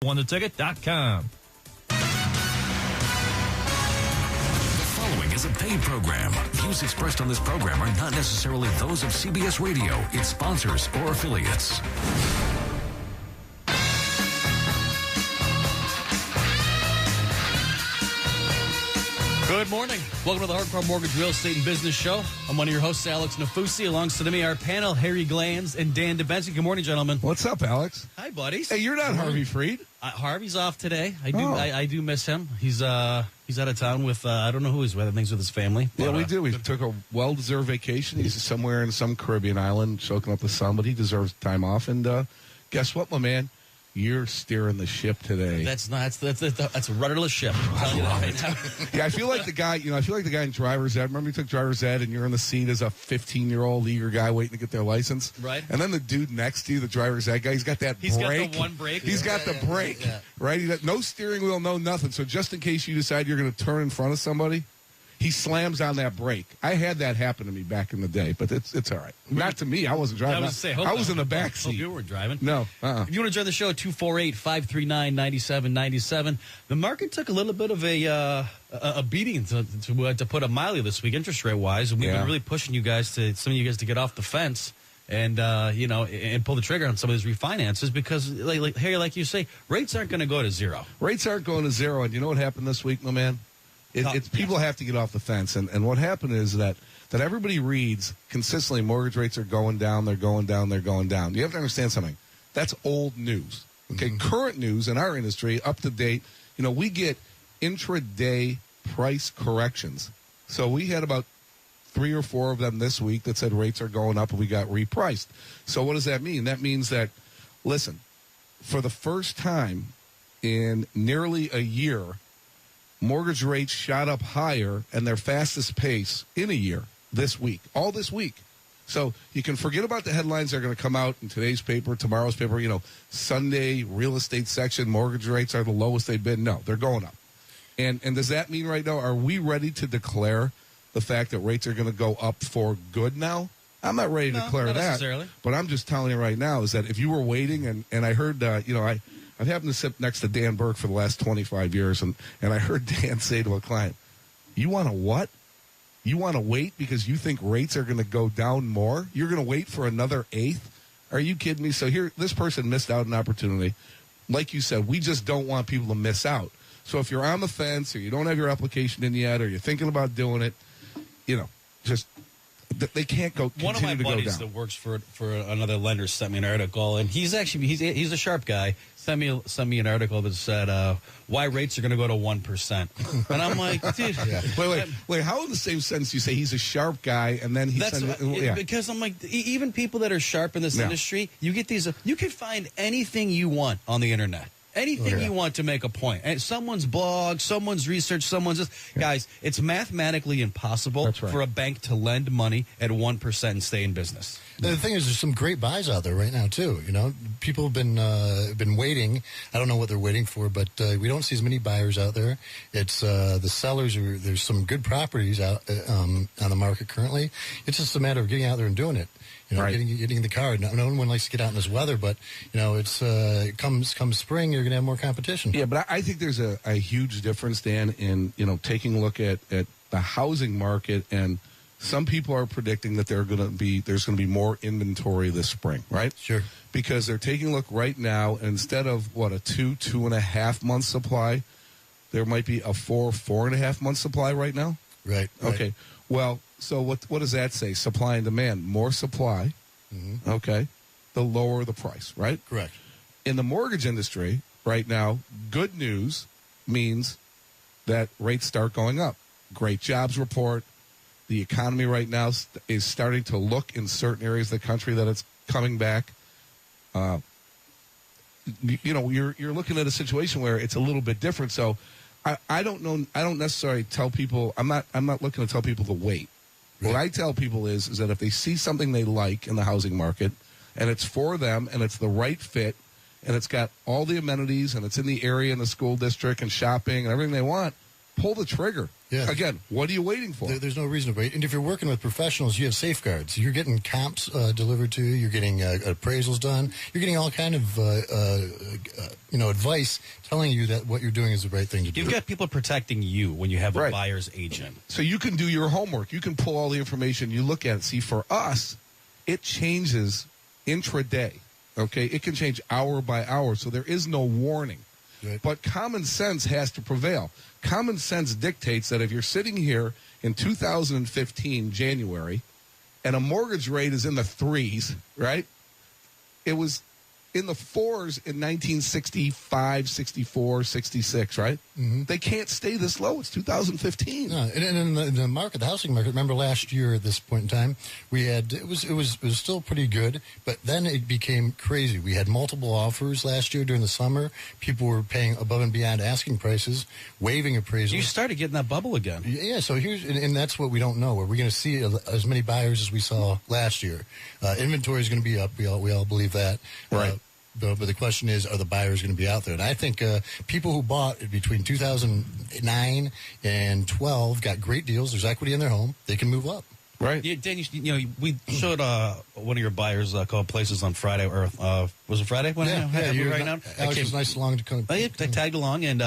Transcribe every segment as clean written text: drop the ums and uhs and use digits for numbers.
WonTheTicket.com. The following is a paid program. Views expressed on this program are not necessarily those of CBS Radio, its sponsors, or affiliates. Good morning. Welcome to the Hardcore Mortgage Real Estate and Business Show. I'm one of your hosts, Alex Nafusi. Alongside me, our panel, Harry Glanz and Dan DeBenson. Good morning, gentlemen. What's up, Alex? Hi, buddies. Hey, you're not Harvey Freed. Harvey's off today. I do miss him. He's out of town with I don't know who he's with. I think he's with his family. Yeah, we do. We took a well-deserved vacation. He's somewhere in some Caribbean island, soaking up the sun, but he deserves time off. And guess what, my man? You're steering the ship today. That's a rudderless ship. I'm telling you that right now. Yeah, I feel like the guy. I feel like the guy in driver's ed. Remember, you took driver's ed, and you're in the seat as a 15-year-old eager guy waiting to get their license. Right. And then the dude next to you, the driver's ed guy, he's got that brake. He's got the one brake. He's got the brake. Yeah. Right. He got no steering wheel, no nothing. So just in case you decide you're going to turn in front of somebody, he slams on that brake. I had that happen to me back in the day, but it's all right. Not to me. I wasn't driving. I was in the back seat. Hope you weren't driving. No. If you want to join the show, 248-539-9797. The market took a little bit of a beating, to put it mildly, this week, interest rate wise, and we've been really pushing some of you guys to get off the fence and and pull the trigger on some of these refinances because, like you say, rates aren't going to go to zero. Rates aren't going to zero, and you know what happened this week, my man? It's people have to get off the fence, and what happened is that everybody reads consistently mortgage rates are going down, they're going down, they're going down. You have to understand something. That's old news. Okay, Current news in our industry, up to date. We get intraday price corrections. So we had about 3 or 4 of them this week that said rates are going up, and we got repriced. So what does that mean? That means that, listen, for the first time in nearly a year, mortgage rates shot up higher and their fastest pace in a year this week, all this week. So you can forget about the headlines that are going to come out in today's paper, tomorrow's paper, Sunday real estate section, mortgage rates are the lowest they've been. No, they're going up. And does that mean right now, are we ready to declare the fact that rates are going to go up for good now? I'm not ready to declare not that. Necessarily. But I'm just telling you right now is that if you were waiting, and I heard, I've happened to sit next to Dan Burke for the last 25 years, and I heard Dan say to a client, you want to what? You want to wait because you think rates are going to go down more? You're going to wait for another eighth? Are you kidding me? So here, this person missed out an opportunity. Like you said, we just don't want people to miss out. So if you're on the fence or you don't have your application in yet or you're thinking about doing it, just they can't go. One of my buddies that works for another lender sent me an article, and he's a sharp guy. Sent me an article that said why rates are going to go to 1%, and I'm like, dude, wait. How in the same sentence you say he's a sharp guy, and then because I'm like, even people that are sharp in this industry, you get these. You can find anything you want on the internet. Anything you want to make a point. And someone's blog, someone's research, Guys, it's mathematically impossible for a bank to lend money at 1% and stay in business. The thing is, there's some great buys out there right now, too. People have been waiting. I don't know what they're waiting for, but we don't see as many buyers out there. It's the sellers. There's some good properties out on the market currently. It's just a matter of getting out there and doing it. Getting in the car. No one likes to get out in this weather, but it's comes spring, you're going to have more competition. Yeah, but I think there's a huge difference, Dan, in taking a look at the housing market, and some people are predicting that there's going to be more inventory this spring, right? Sure. Because they're taking a look right now, and instead of a 2.5 month supply, there might be a 4.5 month supply right now. Right. Okay. Well, so what does that say? Supply and demand. More supply, okay, the lower the price, right? Correct. In the mortgage industry right now, good news means that rates start going up. Great jobs report. The economy right now is starting to look in certain areas of the country that it's coming back. You're looking at a situation where it's a little bit different. So I don't know. I don't necessarily tell people. I'm not looking to tell people to wait. Right. What I tell people is that if they see something they like in the housing market, and it's for them, and it's the right fit, and it's got all the amenities, and it's in the area, in the school district, and shopping, and everything they want, pull the trigger. Yeah. Again, what are you waiting for? There's no reason to wait. And if you're working with professionals, you have safeguards. You're getting comps delivered to you. You're getting appraisals done. You're getting all kind of advice telling you that what you're doing is the right thing to do. You've got people protecting you when you have a Right. buyer's agent. So you can do your homework. You can pull all the information. You look at it. See, for us, it changes intraday. Okay, it can change hour by hour. So there is no warning. Right. But common sense has to prevail. Common sense dictates that if you're sitting here in 2015 January and a mortgage rate is in the 3s, right? It was in the 4s in 1965, 64, 66, right? Mm-hmm. They can't stay this low. It's 2015. No, and in the market, the housing market. Remember last year at this point in time, we had it was still pretty good, but then it became crazy. We had multiple offers last year during the summer. People were paying above and beyond asking prices, waiving appraisals. You started getting that bubble again. Yeah, so and that's what we don't know. Are we going to see as many buyers as we saw last year? Inventory is going to be up. We all believe that. Right. But the question is, are the buyers going to be out there? And I think people who bought between 2009 and 12 got great deals. There's equity in their home. They can move up. Right. Yeah, Dan, we showed one of your buyers called places on Friday, or was it Friday? You're right now. Alex was nice along to come. I tagged along, and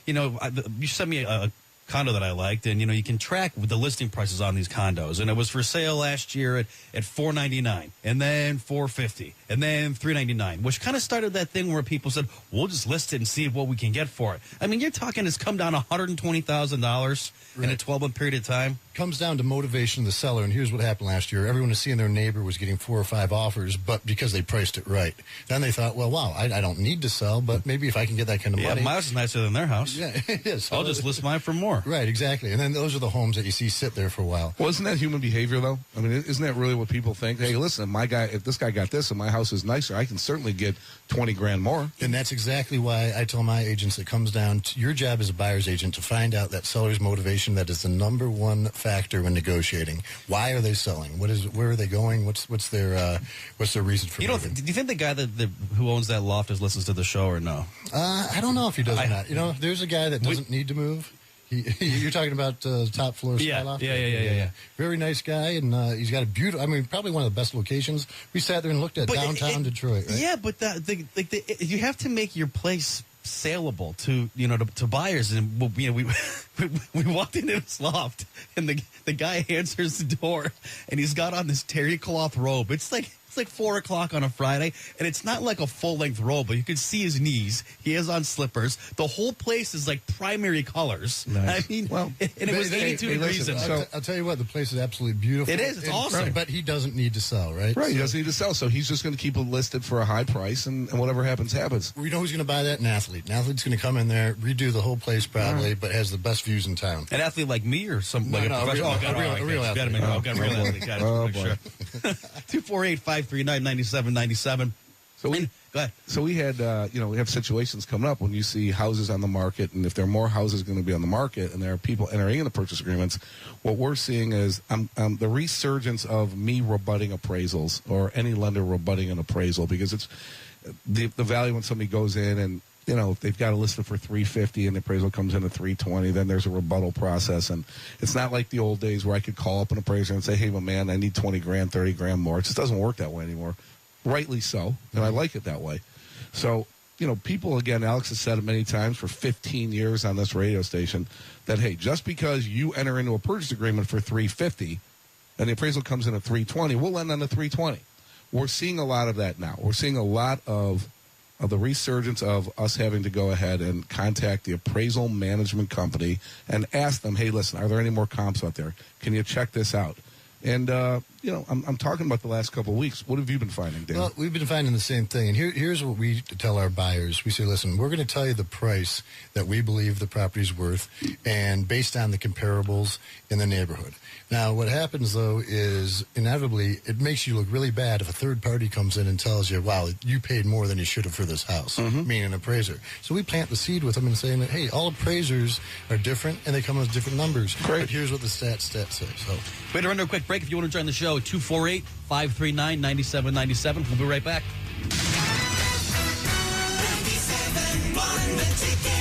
you sent me a condo that I liked, and you can track the listing prices on these condos, and it was for sale last year at $499, and then $450, and then $399, which kind of started that thing where people said, we'll just list it and see what we can get for it. I mean, you're talking it's come down $120,000 in a 12-month period of time. Comes down to motivation of the seller, and here's what happened last year. Everyone was seeing their neighbor was getting 4 or 5 offers, but because they priced it right. Then they thought, well, wow, I don't need to sell, but maybe if I can get that kind of money. Yeah, my house is nicer than their house. Yeah, it is. So I'll just list mine for more. Right, exactly. And then those are the homes that you see sit there for a while. Well, isn't that human behavior, though? I mean, isn't that really what people think? Hey, listen, if this guy got this and my house is nicer, I can certainly get $20,000 more. And that's exactly why I tell my agents it comes down to your job as a buyer's agent to find out that seller's motivation. That is the number one factor when negotiating. Why are they selling? Where are they going? What's their reason for moving? Do you think the guy who owns that loft listens to the show or no? I don't know if he does or not. There's a guy that doesn't need to move. You're talking about top floor skyloft? Yeah. Very nice guy, and he's got a beautiful. I mean, probably one of the best locations. We sat there and looked at downtown Detroit. Right? Yeah, but you have to make your place saleable to buyers, and we walked into his loft, and the guy answers the door, and he's got on this terry cloth robe. It's like 4 o'clock on a Friday, and it's not like a full-length robe, but you can see his knees. He has on slippers. The whole place is like primary colors. Nice. I mean, well, and it was 82 degrees. I'll tell you what, the place is absolutely beautiful. It is. It's awesome. Right. But he doesn't need to sell, right? Right. He doesn't need to sell, so he's just going to keep it listed for a high price, and whatever happens, happens. We know who's going to buy that? An athlete. An athlete's going to come in there, redo the whole place probably, but has the best views in town. An athlete like me or some like a professional? A real athlete. Got a real athlete. Got to make sure. 248-539-9797. So go ahead. So we had, we have situations coming up when you see houses on the market, and if there are more houses going to be on the market, and there are people entering into purchase agreements, what we're seeing is the resurgence of me rebutting appraisals or any lender rebutting an appraisal, because it's the value when somebody goes in and if they've got a listed for $350 and the appraisal comes in at $320, then there's a rebuttal process. And it's not like the old days where I could call up an appraiser and say, hey, my man, I need $20,000, $30,000 more. It just doesn't work that way anymore. Rightly so. And I like it that way. So, people, again, Alex has said it many times for 15 years on this radio station that, hey, just because you enter into a purchase agreement for $350 and the appraisal comes in at $320, we'll end on the $320. We're seeing a lot of that now. We're seeing a lot of the resurgence of us having to go ahead and contact the appraisal management company and ask them, hey, listen, are there any more comps out there? Can you check this out? And, I'm talking about the last couple of weeks. What have you been finding, Dan? Well, we've been finding the same thing. And here's what we tell our buyers. We say, listen, we're going to tell you the price that we believe the property's worth and based on the comparables in the neighborhood. Now, what happens, though, is inevitably it makes you look really bad if a third party comes in and tells you, wow, you paid more than you should have for this house, meaning an appraiser. So we plant the seed with them and saying that, hey, all appraisers are different and they come with different numbers. Great. But here's what the stats say. So we're going to run to a quick break. If you want to join the show, 248-539-9797. We'll be right back. 97.1 The Ticket.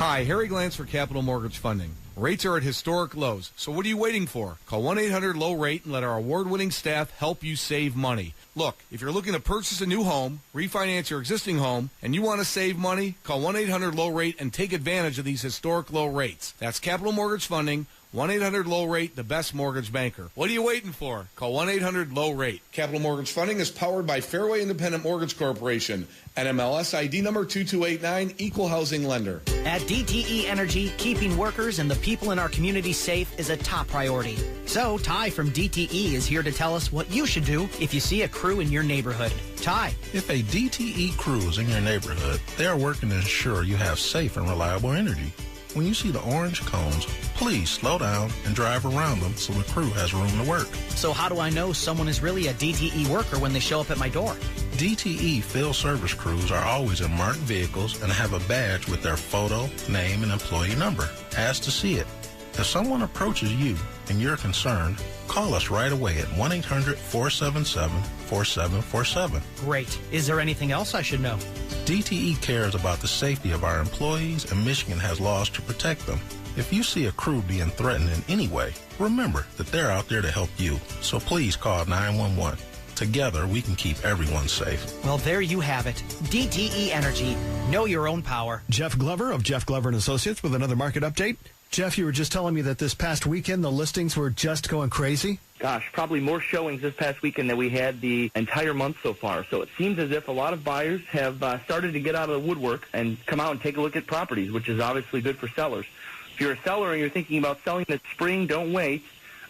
Hi, Harry Glantz for Capital Mortgage Funding. Rates are at historic lows, so what are you waiting for? Call 1-800-LOW-RATE and let our award-winning staff help you save money. Look, if you're looking to purchase a new home, refinance your existing home, and you want to save money, call 1-800-LOW-RATE and take advantage of these historic low rates. That's Capital Mortgage Funding, 1-800-LOW-RATE, the best mortgage banker. What are you waiting for? Call 1-800-LOW-RATE. Capital Mortgage Funding is powered by Fairway Independent Mortgage Corporation, NMLS ID number 2289, Equal Housing Lender. At DTE Energy, keeping workers and the people in our community safe is a top priority. So, Ty from DTE is here to tell us what you should do if you see a crew in your neighborhood. Ty. If a DTE crew is in your neighborhood, they are working to ensure you have safe and reliable energy. When you see the orange cones, please slow down and drive around them so the crew has room to work. So how do I know someone is really a DTE worker when they show up at my door? DTE field service crews are always in marked vehicles and have a badge with their photo, name, and employee number. Ask to see it. If someone approaches you and you're concerned, call us right away at 1-800-477-4747. Great. Is there anything else I should know? DTE cares about the safety of our employees, and Michigan has laws to protect them. If you see a crew being threatened in any way, remember that they're out there to help you. So please call 911. Together, we can keep everyone safe. Well, there you have it. DTE Energy. Know your own power. Jeff Glover of Jeff Glover & Associates with another market update. Jeff, you were just telling me that this past weekend the listings were just going crazy. Gosh, probably more showings this past weekend than we had the entire month so far. So it seems as if a lot of buyers have started to get out of the woodwork and come out and take a look at properties, which is obviously good for sellers. If you're a seller and you're thinking about selling this spring, don't wait.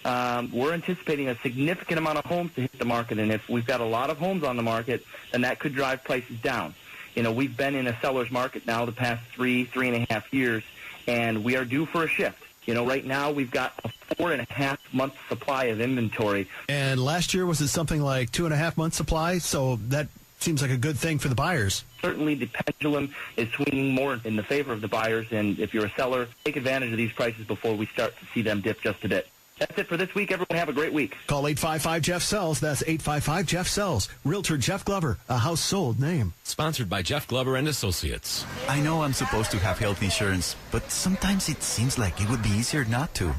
We're anticipating a significant amount of homes to hit the market, and if we've got a lot of homes on the market, then that could drive prices down. You know, we've been in a seller's market now the past 3.5 years, and we are due for a shift. You know, right now we've got a 4.5 month supply of inventory. And last year, was it something like 2.5 months supply? So that seems like a good thing for the buyers. Certainly the pendulum is swinging more in the favor of the buyers, and if you're a seller, take advantage of these prices before we start to see them dip just a bit. That's it for this week. Everyone have a great week. Call 855-JEFF-SELLS. That's 855-JEFF-SELLS. Realtor Jeff Glover, a house sold name. Sponsored by Jeff Glover and Associates. I know I'm supposed to have health insurance, but sometimes it seems like it would be easier not to.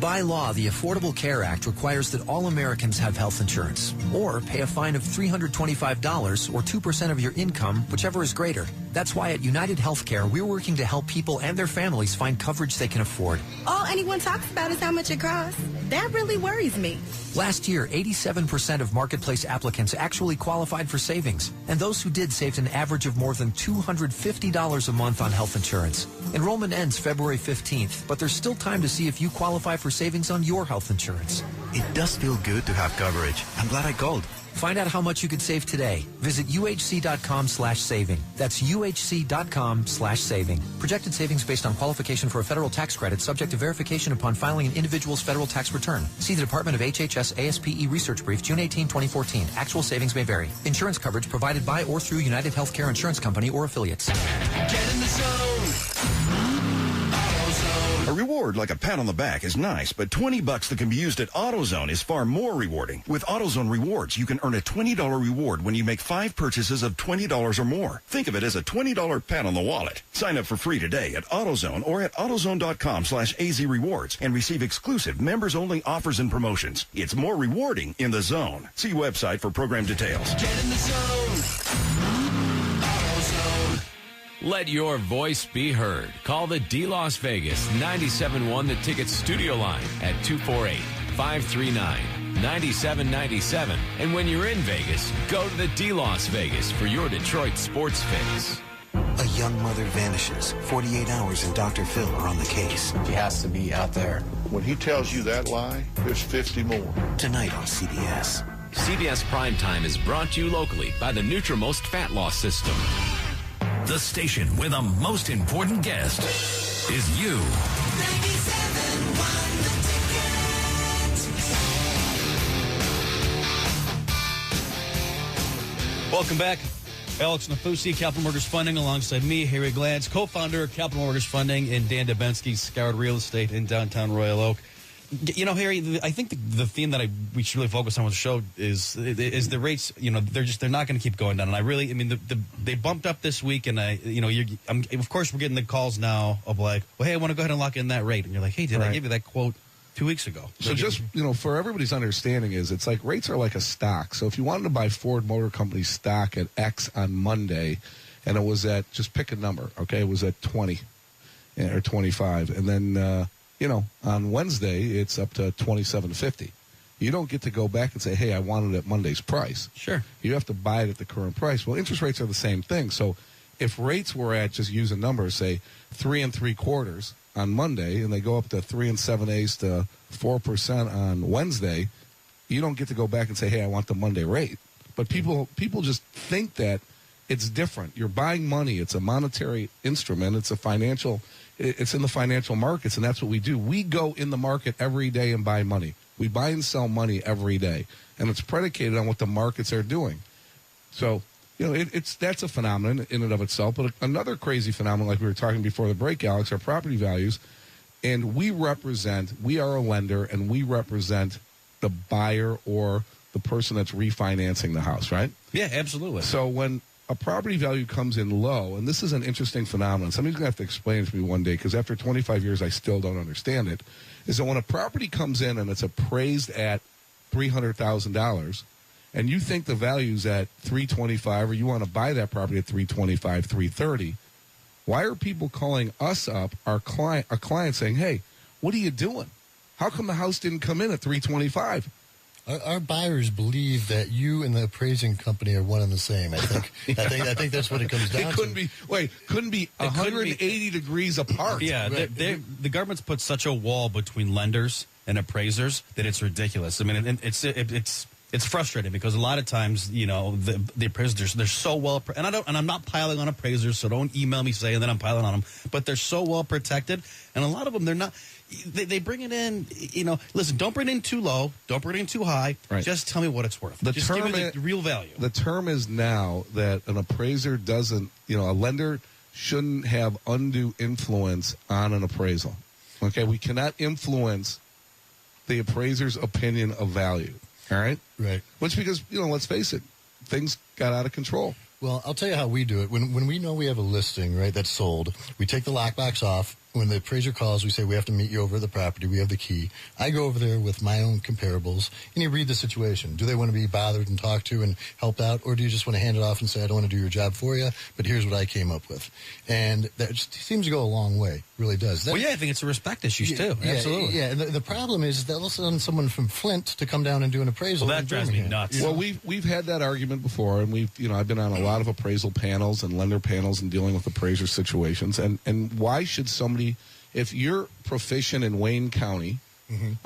By law, the Affordable Care Act requires that all Americans have health insurance or pay a fine of $325 or 2% of your income, whichever is greater. That's why at United Healthcare, we're working to help people and their families find coverage they can afford. All anyone talks about is how much it costs. That really worries me. Last year, 87% of marketplace applicants actually qualified for savings, and those who did saved an average of more than $250 a month on health insurance. Enrollment ends February 15th, but there's still time to see if you qualify for savings on your health insurance. It does feel good to have coverage. I'm glad I called. Find out how much you could save today. Visit uhc.com/saving. That's uhc.com/saving. Projected savings based on qualification for a federal tax credit subject to verification upon filing an individual's federal tax return. See the Department of HHS ASPE Research Brief, June 18, 2014. Actual savings may vary. Insurance coverage provided by or through United Healthcare Insurance Company or affiliates. Get in the zone. A reward like a pat on the back is nice, but $20 that can be used at AutoZone is far more rewarding. With AutoZone Rewards, you can earn a $20 reward when you make 5 purchases of $20 or more. Think of it as a $20 pat on the wallet. Sign up for free today at AutoZone or at AutoZone.com/AZRewards and receive exclusive members-only offers and promotions. It's more rewarding in the zone. See website for program details. Get in the zone. AutoZone. Let your voice be heard. Call the D Las Vegas 97.1 The Ticket studio line at 248-539-9797. And when you're in Vegas, go to the D Las Vegas for your Detroit sports fix. A young mother vanishes. 48 hours and Dr. Phil are on the case. She has to be out there. When he tells you that lie, there's 50 more. Tonight on CBS. CBS Primetime is brought to you locally by the Nutrimost Fat Loss System. The station with the most important guest is you. 97.1 The Ticket. Welcome back. Alex Nafusi, Capital Mortgage Funding, alongside me, Harry Glantz, co-founder of Capital Mortgage Funding, and Dan Dubensky, Scoured Real Estate in downtown Royal Oak. You know, Harry, I think the theme that we should really focus on with the show is the rates. You know, they're not going to keep going down. And they bumped up this week, and of course we're getting the calls now of like, well, hey, I want to go ahead and lock in that rate, and you're like, hey, did I give you that quote 2 weeks ago? So just, for everybody's understanding it's like rates are like a stock. So if you wanted to buy Ford Motor Company stock at X on Monday, and it was at, just pick a number, okay, it was at 20 or 25, and then on Wednesday, it's up to $27.50. You don't get to go back and say, hey, I want it at Monday's price. Sure. You have to buy it at the current price. Well, interest rates are the same thing. So if rates were at, just use a number, say 3 3/4 on Monday, and they go up to 3 7/8 to 4% on Wednesday, you don't get to go back and say, hey, I want the Monday rate. But people just think that it's different. You're buying money. It's a monetary instrument. It's in the financial markets, and that's what we do. We go in the market every day and buy money. We buy and sell money every day, and it's predicated on what the markets are doing. So, that's a phenomenon in and of itself. But another crazy phenomenon, like we were talking before the break, Alex, are property values. And we are a lender, and we represent the buyer or the person that's refinancing the house, right? Yeah, absolutely. So when a property value comes in low, and this is an interesting phenomenon. Somebody's going to have to explain it to me one day, because after 25 years, I still don't understand it, is that when a property comes in and it's appraised at $300,000, and you think the value's at $325,000, or you want to buy that property at $325,000, $330,000, why are people calling us up, our client saying, hey, what are you doing? How come the house didn't come in at $325,000? Our buyers believe that you and the appraising company are one and the same. I think. I think that's what it comes down to. Couldn't be 180 degrees apart. Yeah, the government's put such a wall between lenders and appraisers that it's ridiculous. I mean, it's frustrating, because a lot of times, the appraisers, they're so well, and I'm not piling on appraisers, so don't email me saying that I'm piling on them, but they're so well protected, and a lot of them, they're not. They bring it in, listen, don't bring it in too low. Don't bring it in too high. Right. Just tell me what it's worth. Just give me the real value. The term is now that an appraiser doesn't, a lender shouldn't have undue influence on an appraisal. Okay? We cannot influence the appraiser's opinion of value. All right? Right. Which, because, let's face it, things got out of control. Well, I'll tell you how we do it. When we know we have a listing, right, that's sold, we take the lockbox off. When the appraiser calls, we say, we have to meet you over at the property. We have the key. I go over there with my own comparables, and you read the situation. Do they want to be bothered and talked to and helped out, or do you just want to hand it off and say, I don't want to do your job for you, but here's what I came up with? And that just seems to go a long way. Really does. I think it's a respect issue, too. Absolutely. Yeah, and the problem is that they'll send someone from Flint to come down and do an appraisal. Well, that drives me nuts. Well, we've had that argument before, and I've been on a lot of appraisal panels and lender panels and dealing with appraiser situations. And why should somebody, if you're proficient in Wayne County,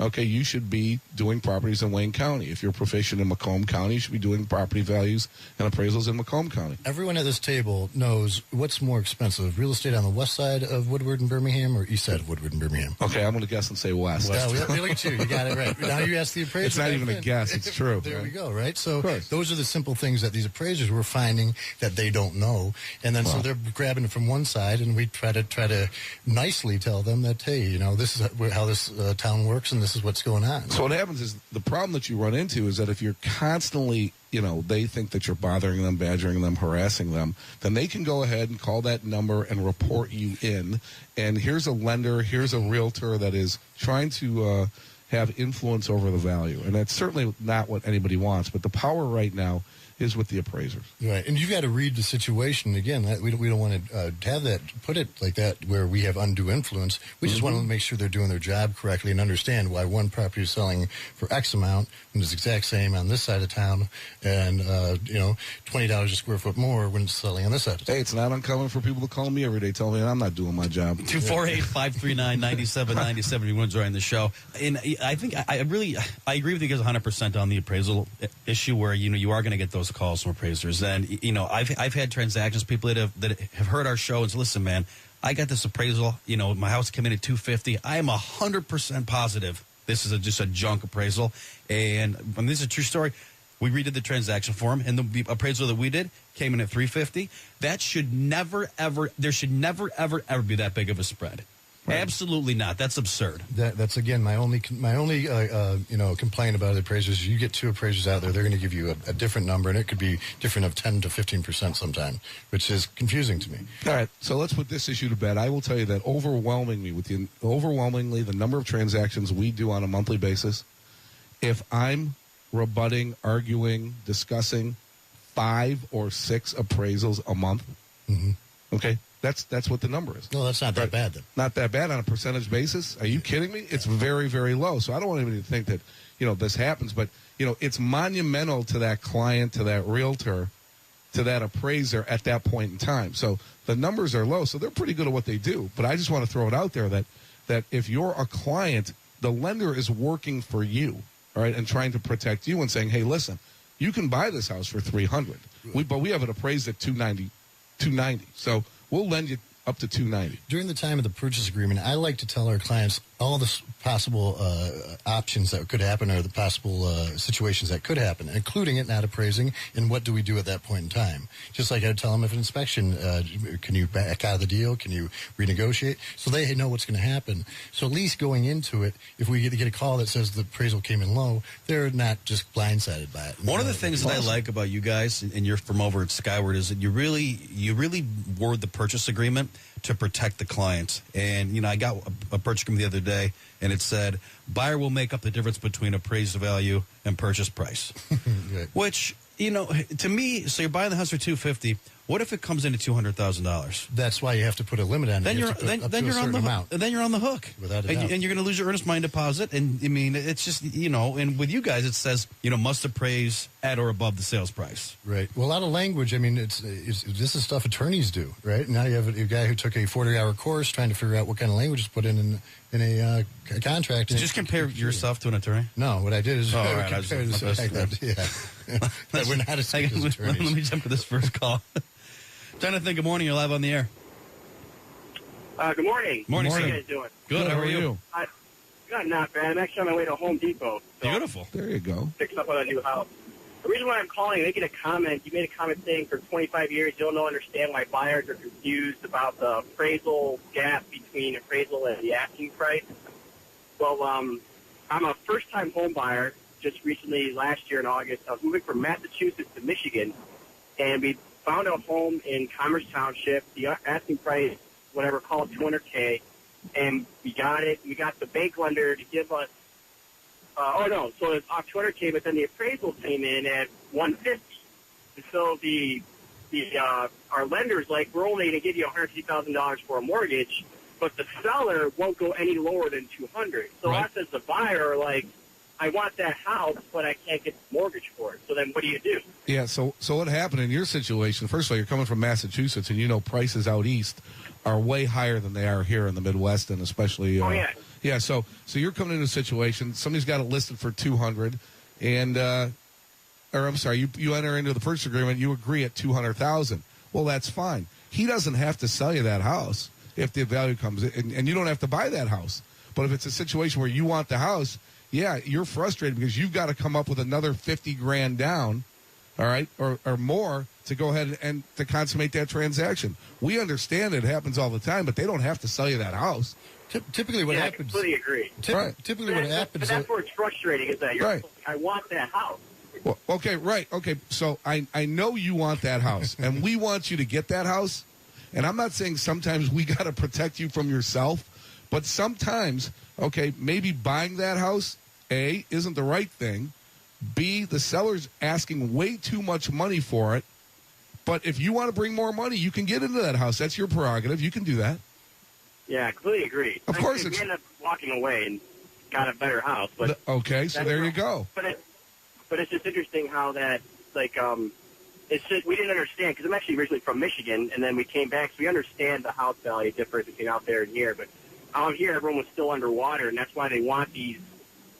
okay, you should be doing properties in Wayne County. If you're proficient in Macomb County, you should be doing property values and appraisals in Macomb County. Everyone at this table knows what's more expensive, real estate on the west side of Woodward and Birmingham or east side of Woodward and Birmingham? Okay, I'm going to guess and say west. Look at you. You got it right. Now you ask the appraiser. It's not even a guess. It's true. There we go, right? So those are the simple things that these appraisers were finding that they don't know. And then so they're grabbing it from one side, and we try to nicely tell them that, hey, this is how this town works, and this is what's going on. So what happens is, the problem that you run into is that if you're constantly, they think that you're bothering them, badgering them, harassing them, then they can go ahead and call that number and report you in. And here's a lender, here's a realtor that is trying to have influence over the value. And that's certainly not what anybody wants. But the power right now is with the appraisers. Right, and you've got to read the situation. Again, we don't want to have that, put it like that, where we have undue influence. We just want to make sure they're doing their job correctly and understand why one property is selling for X amount when it's the exact same on this side of town, and $20 a square foot more when it's selling on this side of town. Hey, it's not uncommon for people to call me every day, tell me I'm not doing my job. 248-539-9797. You want to join the show. And I think I agree with you guys 100% on the appraisal issue, where you are going to get those calls from appraisers. And I've had transactions, people that have heard our show and said, listen, man, I got this appraisal, my house came in at $250. I am 100% positive this is just a junk appraisal. And this is a true story. We redid the transaction form, and the appraisal that we did came in at $350. That should never, ever, there should never, ever, ever be that big of a spread. Absolutely not. That's absurd. That's again my only complaint about the appraisers. You get two appraisers out there, they're going to give you a different number, and it could be different of 10 to 15% sometime, which is confusing to me. All right, so let's put this issue to bed. I will tell you that overwhelmingly, the number of transactions we do on a monthly basis, if I'm rebutting, arguing, discussing 5 or 6 appraisals a month, okay. That's what the number is. No, that's not that bad, then. Not that bad on a percentage basis. Are you kidding me? It's very, very low. So I don't want anybody to think that, this happens. But, it's monumental to that client, to that realtor, to that appraiser at that point in time. So the numbers are low. So they're pretty good at what they do. But I just want to throw it out there that if you're a client, the lender is working for you, all right, and trying to protect you and saying, hey, listen, you can buy this house for $300. But we have it appraised at $290. So we'll lend you up to $290. During the time of the purchase agreement, I like to tell our clients all the possible options that could happen, or the possible situations that could happen, including it not appraising, and what do we do at that point in time. Just like I would tell them if an inspection, can you back out of the deal? Can you renegotiate? So they know what's going to happen. So at least going into it, if we get a call that says the appraisal came in low, they're not just blindsided by it. One of the things that I like about you guys, and you're from over at Skyward, is that you really word the purchase agreement to protect the client. And, I got a purchase agreement the other day, and it said, buyer will make up the difference between appraised value and purchase price. Right. Which, to me, so you're buying the house for $250,000. What if it comes in at $200,000? That's why you have to put a limit on it. Then you're on the hook. Then you're on the hook. Without a doubt. And you're going to lose your earnest money deposit. And it's just and with you guys it says must appraise at or above the sales price. Right. Well, a lot of language. This is stuff attorneys do. Right. Now you have a guy who took a 40-hour course trying to figure out what kind of language to put in a contract. Did you just compare yourself to an attorney? No. What I did is we're not as attorneys. Let me jump to this first call. Jonathan, good morning. You're live on the air. Good morning. Morning. How are you guys doing? Good. How are you? Good, not bad. I'm actually on my way to Home Depot. So Beautiful. There you go. Fix up on a new house. The reason why I'm calling, making a comment, you made a comment saying for 25 years you don't understand why buyers are confused about the appraisal gap between appraisal and the asking price. Well, I'm a first-time home buyer. Just recently, last year in August, I was moving from Massachusetts to Michigan, and we found a home in Commerce Township. The asking price, whatever, called $200K, and we got it. We got the bank lender to give us. So it's off $200K, but then the appraisal came in at $150. And so our lender's like, we're only going to give you $150,000 for a mortgage, but the seller won't go any lower than $200. So us as the buyer, I want that house, but I can't get the mortgage for it. So then what do you do? Yeah, so what happened in your situation, first of all, you're coming from Massachusetts, and prices out east are way higher than they are here in the Midwest, and especially... Yeah, so you're coming into a situation, somebody's got it listed for $200, and... you enter into the purchase agreement, you agree at $200,000. Well, that's fine. He doesn't have to sell you that house if the value comes in, and you don't have to buy that house. But if it's a situation where you want the house... Yeah, you're frustrated because you've got to come up with another $50,000 down, all right, or more to go ahead and to consummate that transaction. We understand it happens all the time, but they don't have to sell you that house. Typically, what happens? I completely agree. Typically, what happens? But that's where it's frustrating is that I want that house. Well, okay, right, okay. So I know you want that house, and we want you to get that house. And I'm not saying sometimes we got to protect you from yourself, but sometimes, okay, maybe buying that house. A, isn't the right thing. B, the seller's asking way too much money for it. But if you want to bring more money, you can get into that house. That's your prerogative. You can do that. Yeah, I completely agree. Of course. We ended up walking away and got a better house. But okay, so there you go. But it's just interesting how that, it's just, we didn't understand, because I'm actually originally from Michigan, and then we came back, so we understand the house value difference between out there and here. But out here, everyone was still underwater, and that's why they want these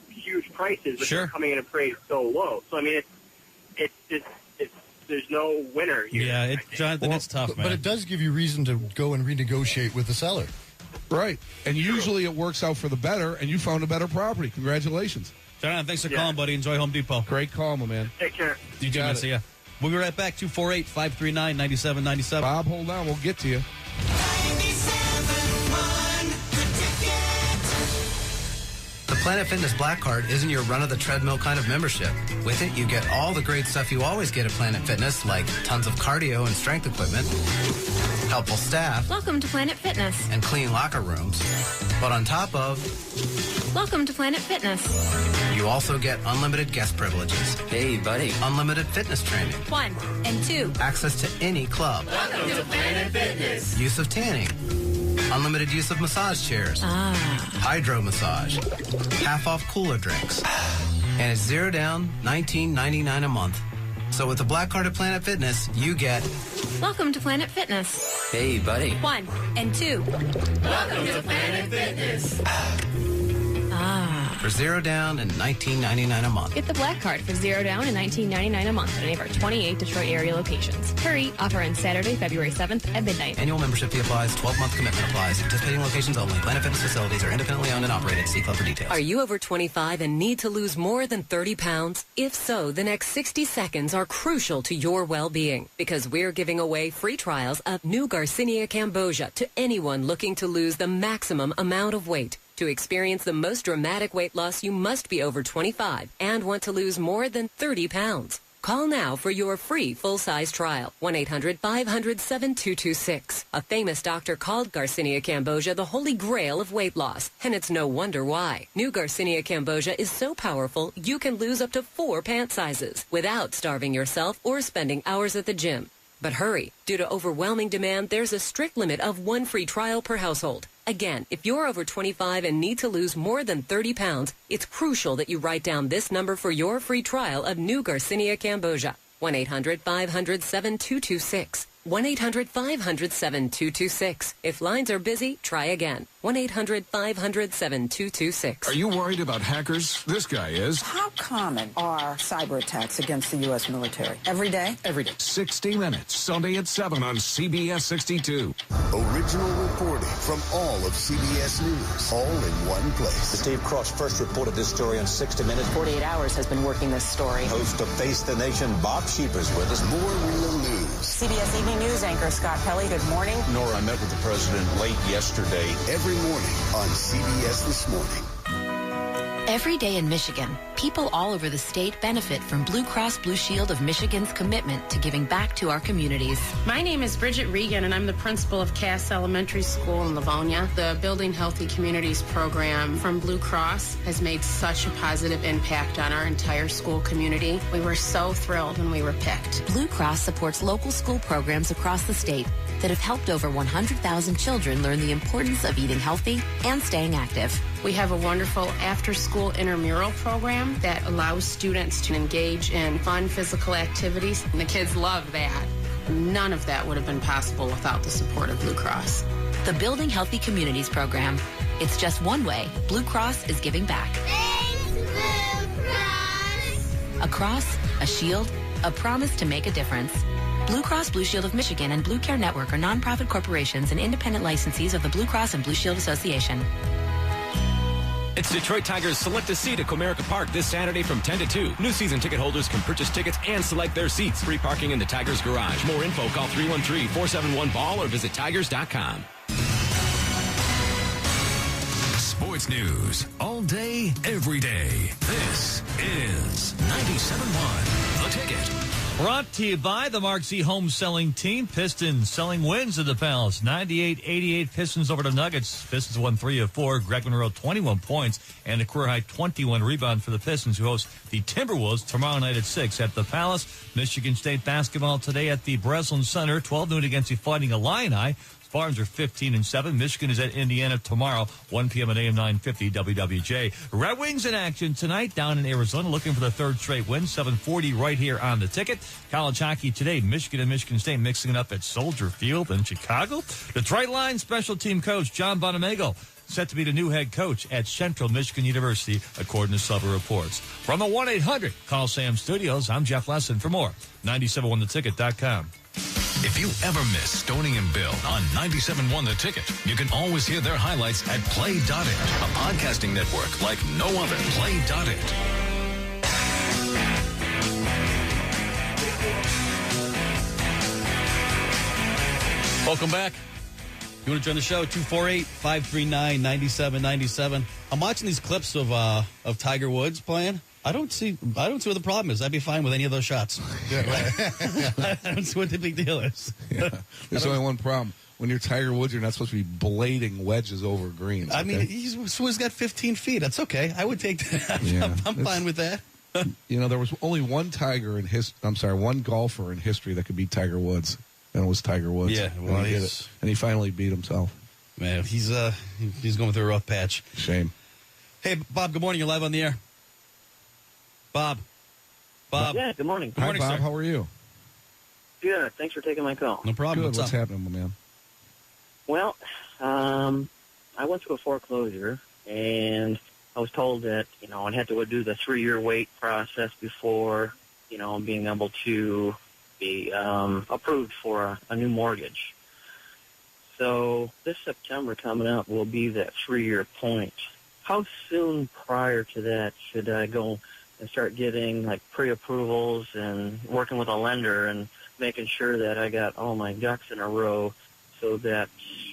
huge prices, but they're coming in appraised so low. So there's no winner here. Yeah, Jonathan, it's tough, man. But it does give you reason to go and renegotiate with the seller. Right, and usually it works out for the better, and you found a better property. Congratulations, Jonathan. Thanks for calling, buddy. Enjoy Home Depot. Great call, my man. Take care. You too, man. See ya. We'll be right back. 248-539-9797. Bob, hold on. We'll get to you. 97.1 The Planet Fitness Black Card isn't your run-of-the-treadmill kind of membership. With it, you get all the great stuff you always get at Planet Fitness, like tons of cardio and strength equipment, helpful staff, Welcome to Planet Fitness. and clean locker rooms. But on top of, Welcome to Planet Fitness. you also get unlimited guest privileges. Hey, buddy. Unlimited fitness training. 1 and 2. Access to any club. Welcome to Planet Fitness. Use of tanning. Unlimited use of massage chairs. Hydro massage. Half off cooler drinks. And it's $0 down, $19.99 a month. So with the Black Card at Planet Fitness, you get... Welcome to Planet Fitness. Hey, buddy. 1 and 2. Welcome to Planet Fitness. For $0 down and $19.99 a month. Get the Black Card for $0 down and $19.99 a month at any of our 28 Detroit area locations. Hurry, offer ends Saturday, February 7th at midnight. Annual membership fee applies. 12-month commitment applies. Participating locations only. Planet Fitness facilities are independently owned and operated. See club for details. Are you over 25 and need to lose more than 30 pounds? If so, the next 60 seconds are crucial to your well-being because we're giving away free trials of new Garcinia Cambogia to anyone looking to lose the maximum amount of weight. To experience the most dramatic weight loss, you must be over 25 and want to lose more than 30 pounds. Call now for your free full-size trial. 1-800-500-7226. A famous doctor called Garcinia Cambogia the holy grail of weight loss, and it's no wonder why. New Garcinia Cambogia is so powerful, you can lose up to 4 pant sizes without starving yourself or spending hours at the gym. But hurry, due to overwhelming demand, there's a strict limit of 1 free trial per household. Again, if you're over 25 and need to lose more than 30 pounds, it's crucial that you write down this number for your free trial of new Garcinia Cambogia. 1-800-500-7226. 1-800-500-7226. If lines are busy, try again. 1-800-500-7226. Are you worried about hackers? This guy is. How common are cyber attacks against the U.S. military? Every day? Every day. 60 Minutes, Sunday at 7 on CBS 62. Original reporting from all of CBS News, all in one place. Steve Cross first reported this story on 60 Minutes. 48 Hours has been working this story. Host of Face the Nation, Bob Sheeper's with us. More real news. CBS Evening News anchor Scott Pelley, good morning. Nora, I met with the president late yesterday. Every morning on CBS This Morning. Every day in Michigan, people all over the state benefit from Blue Cross Blue Shield of Michigan's commitment to giving back to our communities. My name is Bridget Regan, and I'm the principal of Cass Elementary School in Livonia. The Building Healthy Communities program from Blue Cross has made such a positive impact on our entire school community. We were so thrilled when we were picked. Blue Cross supports local school programs across the state that have helped over 100,000 children learn the importance of eating healthy and staying active. We have a wonderful after-school intramural program that allows students to engage in fun physical activities, and the kids love that. None of that would have been possible without the support of Blue Cross. The Building Healthy Communities program. It's just one way Blue Cross is giving back. Thanks, Blue Cross. A cross, a shield, a promise to make a difference. Blue Cross Blue Shield of Michigan and Blue Care Network are nonprofit corporations and independent licensees of the Blue Cross and Blue Shield Association. It's Detroit Tigers Select a Seat at Comerica Park this Saturday from 10 to 2. New season ticket holders can purchase tickets and select their seats. Free parking in the Tigers Garage. More info, call 313-471-BALL or visit tigers.com. Sports news all day, every day. This is 97.1 The Ticket. Brought to you by the Mark Z home selling team. Pistons selling wins at the Palace. 98-88 Pistons over the Nuggets. Pistons won 3 of 4. Greg Monroe 21 points and a career high 21 rebound for the Pistons, who host the Timberwolves tomorrow night at 6 at the Palace. Michigan State basketball today at the Breslin Center. 12 noon against the Fighting Illini. Spartans are 15-7. Michigan is at Indiana tomorrow, 1 p.m. at AM 950 WWJ. Red Wings in action tonight down in Arizona, looking for the third straight win. 7:40 right here on the ticket. College hockey today, Michigan and Michigan State mixing it up at Soldier Field in Chicago. Detroit Lions special team coach John Bonamego set to be the new head coach at Central Michigan University, according to Sutter Reports. From the 1-800-CALL-SAM studios, I'm Jeff Lesson. For more, 971theticket.com. If you ever miss Stoney and Bill on 97.1 The Ticket, you can always hear their highlights at Play.it, a podcasting network like no other. Play.it. Welcome back. You want to join the show? 248-539-9797. I'm watching these clips of Tiger Woods playing. I don't see what the problem is. I'd be fine with any of those shots. Yeah, right. I don't see what the big deal is. Yeah. There's only one problem. When you're Tiger Woods, you're not supposed to be blading wedges over greens. I mean, he's got 15 feet. That's okay. I would take that. Yeah, I'm fine with that. You know, there was only one one golfer in history that could beat Tiger Woods, and it was Tiger Woods. Yeah, well, and he did it, and he finally beat himself. Man, he's going through a rough patch. Shame. Hey, Bob. Good morning. You're live on the air. Bob. Yeah. Good morning. Good morning, Hi, Bob. sir. How are you? Good. Thanks for taking my call. No problem. Good. What's happening, my man? Well, I went through a foreclosure, and I was told that, I had to do the 3-year wait process before, being able to be approved for a new mortgage. So this September coming up will be that 3-year point. How soon prior to that should I go and start getting, pre-approvals and working with a lender and making sure that I got all my ducks in a row so that,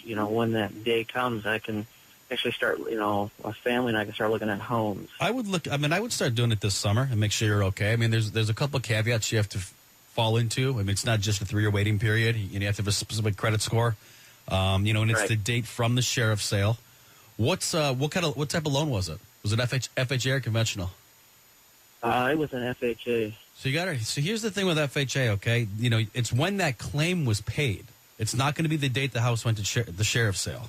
when that day comes, I can actually start, a family, and I can start looking at homes. I would start doing it this summer and make sure you're okay. I mean, there's a couple of caveats you have to fall into. I mean, it's not just a 3-year waiting period. You have to have a specific credit score. And it's the date from the sheriff's sale. What type of loan was it? Was it FHA or conventional? It was an FHA. So here's the thing with FHA, okay? It's when that claim was paid. It's not going to be the date the house went to the sheriff's sale.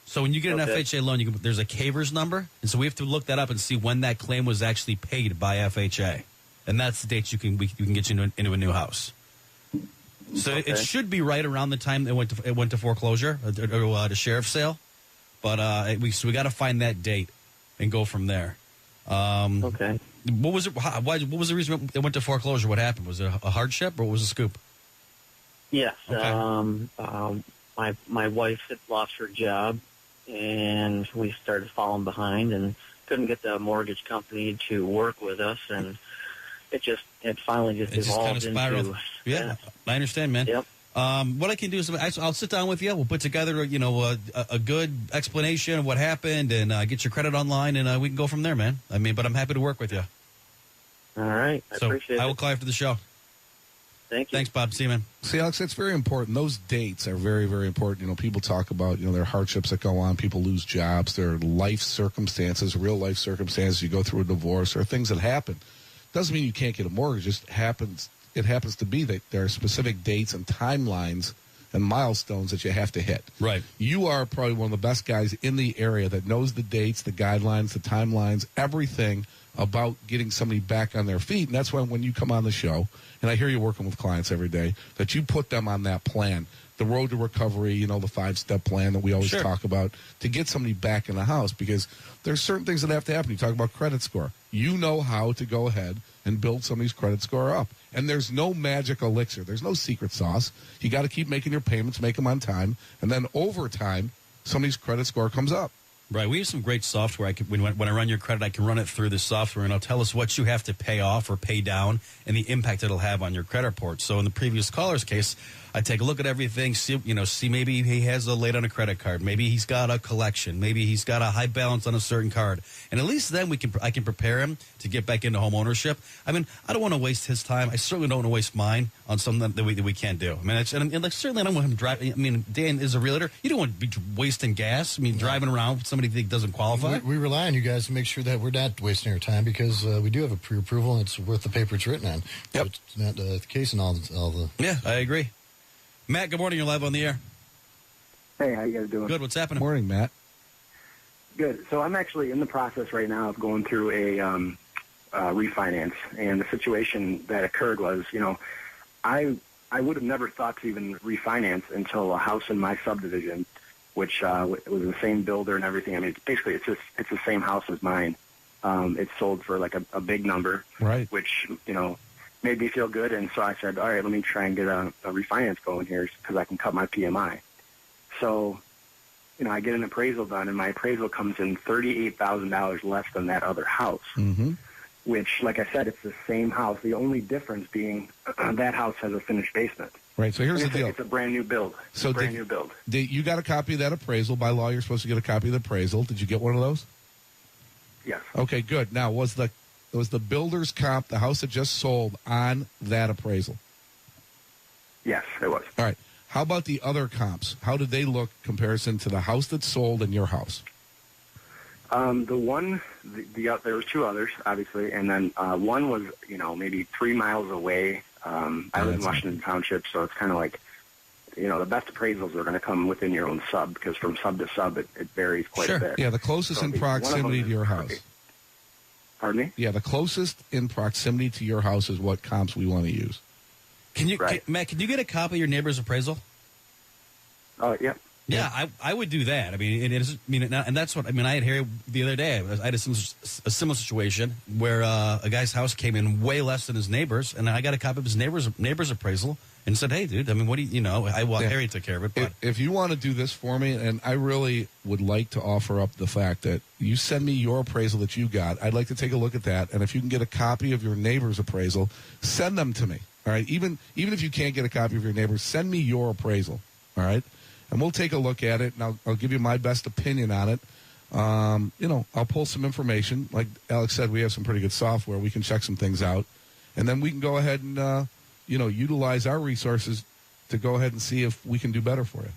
So when you get an FHA loan, there's a CAVERS number, and so we have to look that up and see when that claim was actually paid by FHA, and that's the date you can get you into a new house. So it should be right around the time it went to foreclosure or to sheriff's sale, but we got to find that date and go from there. Okay. What was it? What was the reason it went to foreclosure? What happened? Was it a hardship or what was the scoop? Yes. Okay. My wife had lost her job, and we started falling behind and couldn't get the mortgage company to work with us, and it finally just evolved kind of spiraled. into. Yeah, I understand, man. Yep. What I can do is I'll sit down with you. We'll put together, a good explanation of what happened and get your credit online, and we can go from there, man. I mean, but I'm happy to work with you. All right. I appreciate it. I will call you after the show. Thank you. Thanks, Bob. See you, man. See, Alex, it's very important. Those dates are very, very important. People talk about, there are hardships that go on. People lose jobs. There are life circumstances, real life circumstances. You go through a divorce. There are things that happen. Doesn't mean you can't get a mortgage. It happens to be that there are specific dates and timelines and milestones that you have to hit. Right. You are probably one of the best guys in the area that knows the dates, the guidelines, the timelines, everything about getting somebody back on their feet. And that's why when you come on the show, and I hear you working with clients every day, that you put them on that plan, the road to recovery, the 5-step plan that we always talk about to get somebody back in the house, because there's certain things that have to happen. You talk about credit score. You know how to go ahead and build somebody's credit score up. And there's no magic elixir. There's no secret sauce. You got to keep making your payments, make them on time, and then over time, somebody's credit score comes up. Right. We have some great software. When I run your credit, I can run it through this software, and it'll tell us what you have to pay off or pay down and the impact it'll have on your credit report. So in the previous caller's case, I take a look at everything, see maybe he has a late on a credit card. Maybe he's got a collection. Maybe he's got a high balance on a certain card. And at least then I can prepare him to get back into home ownership. I mean, I don't want to waste his time. I certainly don't want to waste mine on something that we can't do. I mean, certainly I don't want him driving. I mean, Dan is a realtor. You don't want to be wasting gas. I mean, driving around with somebody that doesn't qualify. We rely on you guys to make sure that we're not wasting our time, because we do have a pre-approval and it's worth the paper it's written on. Yep. So it's not the case in all the... Yeah, I agree. Matt, good morning. You're live on the air. Hey, how you guys doing? Good. What's happening? Morning, Matt. Good. So I'm actually in the process right now of going through a refinance, and the situation that occurred was, I would have never thought to even refinance until a house in my subdivision, which was the same builder and everything. I mean, it's the same house as mine. It's sold for like a big number, right? Which made me feel good, and so I said, all right, let me try and get a refinance going here because I can cut my PMI. So, I get an appraisal done, and my appraisal comes in $38,000 less than that other house, which, like I said, it's the same house. The only difference being that house has a finished basement. Right. So here's the deal. It's a brand new build. So new build. You got a copy of that appraisal. By law, you're supposed to get a copy of the appraisal. Did you get one of those? Yes. Okay, good. Now, was the builder's comp, the house that just sold, on that appraisal? Yes, it was. All right. How about the other comps? How did they look in comparison to the house that sold and your house? There were two others, obviously, and then one was, maybe 3 miles away. I live in Washington Township, so it's kind of like, the best appraisals are going to come within your own sub, because from sub to sub, it varies quite a bit. Yeah, the closest in proximity to your house. Pardon me? Yeah, the closest in proximity to your house is what comps we want to use. Matt, can you get a copy of your neighbor's appraisal? Yeah. Yeah, I would do that. I mean, and that's what I had here the other day. I had a similar situation where a guy's house came in way less than his neighbor's, and I got a copy of his neighbor's appraisal and said, "Hey, dude, what do you know?" Harry took care of it. But if you want to do this for me, and I really would like to offer up the fact that you send me your appraisal that you got, I'd like to take a look at that, and if you can get a copy of your neighbor's appraisal, send them to me. All right, even if you can't get a copy of your neighbor's, send me your appraisal. All right. And we'll take a look at it, and I'll give you my best opinion on it. I'll pull some information. Like Alex said, we have some pretty good software. We can check some things out. And then we can go ahead and, utilize our resources to go ahead and see if we can do better for you.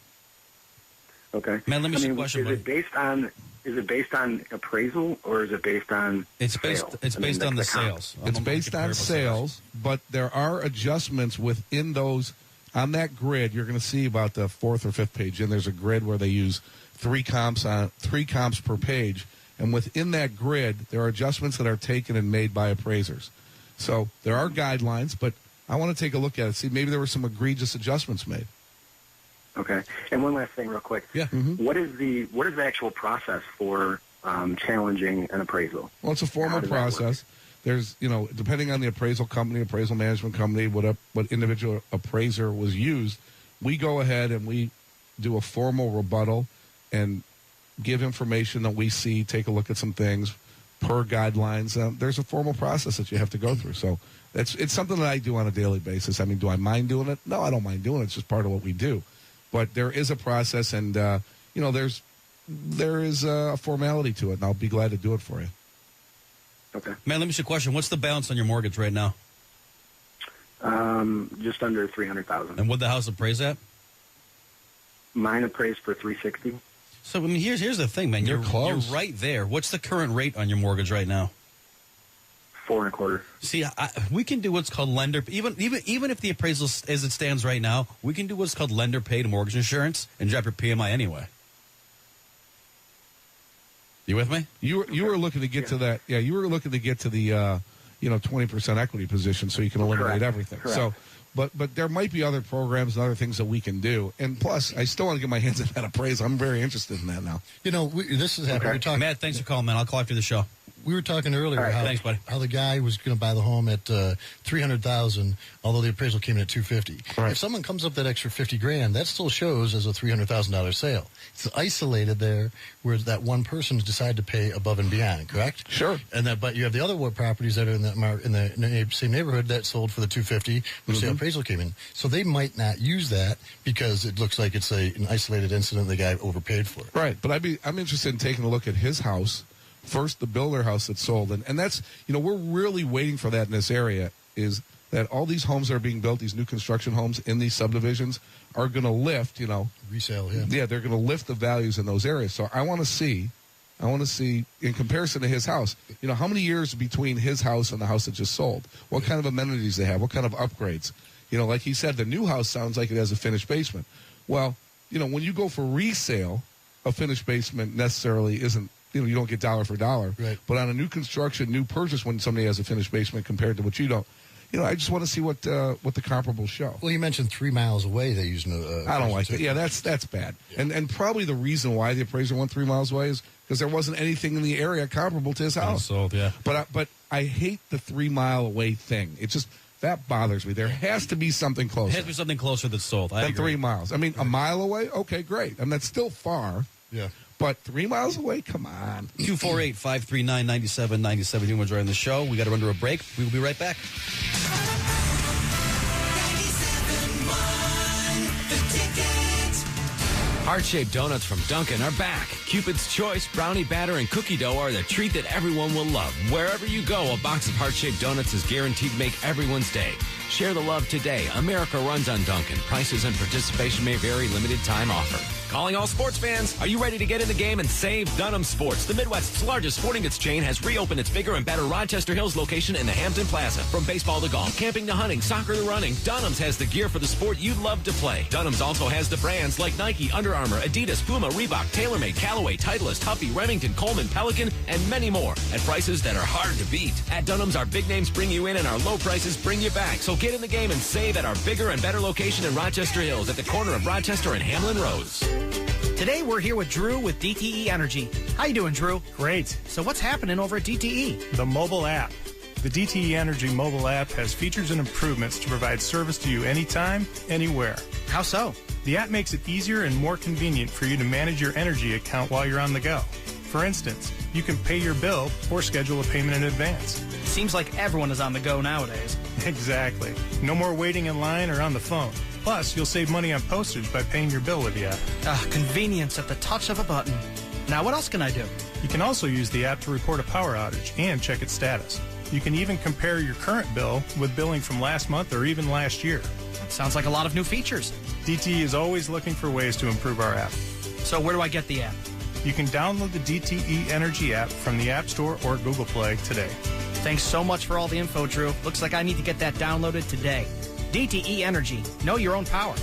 Okay. Man, let me ask you a question. Is it based on appraisal, or is it based on sales? It's based on the sales. It's based on sales, but there are adjustments within those. On that grid, you're going to see about the fourth or fifth page, and there's a grid where they use three comps per page. And within that grid, there are adjustments that are taken and made by appraisers. So there are guidelines, but I want to take a look at it, see maybe there were some egregious adjustments made. Okay. And one last thing real quick. Yeah. Mm-hmm. What is the actual process for challenging an appraisal? Well, it's a formal process. There's, depending on the appraisal company, appraisal management company, what individual appraiser was used, we go ahead and we do a formal rebuttal and give information that we see, take a look at some things per guidelines. There's a formal process that you have to go through. So it's something that I do on a daily basis. I mean, do I mind doing it? No, I don't mind doing it. It's just part of what we do. But there is a process, and, there is a formality to it, and I'll be glad to do it for you. Okay. Man, let me ask you a question. What's the balance on your mortgage right now? Just under $300,000. And what the house appraised at? Mine appraised for $360,000. So here's the thing, man. You're close. You're right there. What's the current rate on your mortgage right now? 4.25%. See, we can do what's called lender. Even if the appraisal as it stands right now, we can do what's called lender paid mortgage insurance and drop your PMI anyway. You with me? You were looking to get to that. Yeah, you were looking to get to the 20% equity position so you can eliminate everything. Correct. So, but there might be other programs and other things that we can do. And plus, I still want to get my hands on that appraisal. I'm very interested in that now. This is happening. Okay. Matt, thanks for calling, man. I'll call after the show. We were talking earlier thanks, buddy. how the guy was going to buy the home at $300,000, although the appraisal came in at $250,000. Right. If someone comes up that extra $50,000, that still shows as a $300,000 sale. It's isolated there, where that one person decided to pay above and beyond. Correct? Sure. But you have the other properties that are in the same neighborhood that sold for the $250,000, which the appraisal came in. So they might not use that because it looks like it's an isolated incident. The guy overpaid for it. Right. But I'm interested in taking a look at his house. First, the builder house that sold. And that's, we're really waiting for that in this area, is that all these homes that are being built, these new construction homes in these subdivisions, are going to lift, resale, yeah. Yeah, they're going to lift the values in those areas. So I want to see, in comparison to his house, how many years between his house and the house that just sold? What kind of amenities they have? What kind of upgrades? Like he said, the new house sounds like it has a finished basement. Well, when you go for resale, a finished basement necessarily isn't, you don't get dollar for dollar. Right. But on a new construction, new purchase, when somebody has a finished basement compared to what you don't, I just want to see what the comparables show. Well, you mentioned 3 miles away they use I don't like it. Yeah, that's bad. Yeah. And probably the reason why the appraiser went 3 miles away is because there wasn't anything in the area comparable to his house. Sold, yeah. But I hate the 3 mile away thing. It just, that bothers me. There has to be something closer. There has to be something closer that's sold. I agree. 3 miles. I mean, a mile away? Okay, great. I mean, that's still far. Yeah. But 3 miles away? Come on. 248-539-9797. Humans are in the show. We got to run to a break. We will be right back. 97.1 Heart-shaped donuts from Dunkin' are back. Cupid's Choice, brownie batter, and cookie dough are the treat that everyone will love. Wherever you go, a box of heart-shaped donuts is guaranteed to make everyone's day. Share the love today. America runs on Dunkin'. Prices and participation may vary. Limited time offer. Calling all sports fans. Are you ready to get in the game and save? Dunham Sports, the Midwest's largest sporting goods chain, has reopened its bigger and better Rochester Hills location in the Hampton Plaza. From baseball to golf, camping to hunting, soccer to running, Dunham's has the gear for the sport you'd love to play. Dunham's also has the brands like Nike, Under Armour, Adidas, Puma, Reebok, TaylorMade, Callaway, Titleist, Huffy, Remington, Coleman, Pelican, and many more at prices that are hard to beat. At Dunham's, our big names bring you in and our low prices bring you back. So get in the game and save at our bigger and better location in Rochester Hills at the corner of Rochester and Hamlin Roads. Today we're here with Drew with DTE Energy. How you doing, Drew? Great. So what's happening over at DTE? The mobile app. The DTE Energy mobile app has features and improvements to provide service to you anytime, anywhere. How so? The app makes it easier and more convenient for you to manage your energy account while you're on the go. For instance, you can pay your bill or schedule a payment in advance. Seems like everyone is on the go nowadays. Exactly. No more waiting in line or on the phone. Plus, you'll save money on postage by paying your bill with the app. Convenience at the touch of a button. Now, what else can I do? You can also use the app to report a power outage and check its status. You can even compare your current bill with billing from last month or even last year. That sounds like a lot of new features. DTE is always looking for ways to improve our app. So where do I get the app? You can download the DTE Energy app from the App Store or Google Play today. Thanks so much for all the info, Drew. Looks like I need to get that downloaded today. DTE Energy. Know your own power.